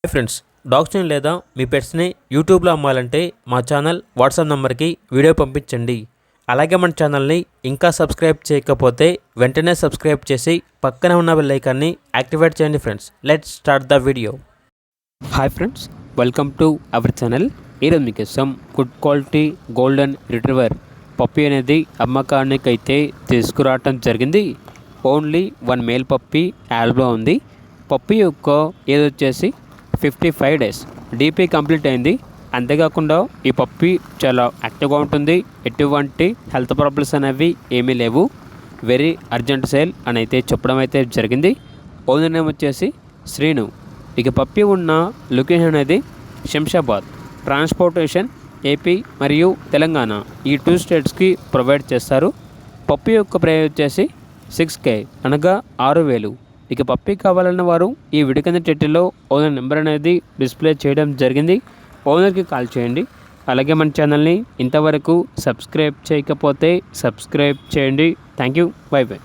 Hi friends, డాగ్స్ని లేదా మీ పెట్స్ని యూట్యూబ్లో అమ్మాలంటే మా ఛానల్ వాట్సాప్ నెంబర్కి వీడియో పంపించండి. అలాగే మన ఛానల్ని ఇంకా సబ్స్క్రైబ్ చేయకపోతే వెంటనే సబ్స్క్రైబ్ చేసి పక్కనే ఉన్న బెల్ ఐకాన్ని యాక్టివేట్ చేయండి. Friends, let's start the video. Hi friends, welcome to our channel. ఈరోజు మీకోసం good quality golden retriever puppy అనేది అమ్మకానికి అయితే తీసుకురావటం జరిగింది. ఓన్లీ 1 మేల్ పప్పీ యాల్బో ఉంది. పప్పీ యొక్క ఏజ్ వచ్చేసి 55 డేస్. డీపీ కంప్లీట్ అయింది. అంతేకాకుండా ఈ పప్పీ చాలా యాక్టివ్గా ఉంటుంది. ఎటువంటి హెల్త్ ప్రాబ్లమ్స్ అనేవి ఏమీ లేవు. వెరీ అర్జెంట్ సేల్ అని అయితే చెప్పడం అయితే జరిగింది. ఓనర్ నేమ్ వచ్చేసి శ్రీను. ఇక పప్పీ ఉన్న లొకేషన్ అనేది శంషాబాద్. ట్రాన్స్పోర్టేషన్ ఏపీ మరియు తెలంగాణ ఈ 2 స్టేట్స్కి ప్రొవైడ్ చేస్తారు. పప్పీ యొక్క ప్రైస్ వచ్చేసి 6K అనగా 6,000. ఇక పప్పీ కావాలన్న వారు ఈ వీడియో కింద టైటిల్లో ఓనర్ నెంబర్ అనేది డిస్ప్లే చేయడం జరిగింది. ఓనర్కి కాల్ చేయండి. అలాగే మన ఛానల్ని ఇంతవరకు సబ్స్క్రైబ్ చేయకపోతే సబ్స్క్రైబ్ చేయండి. Thank you. By by.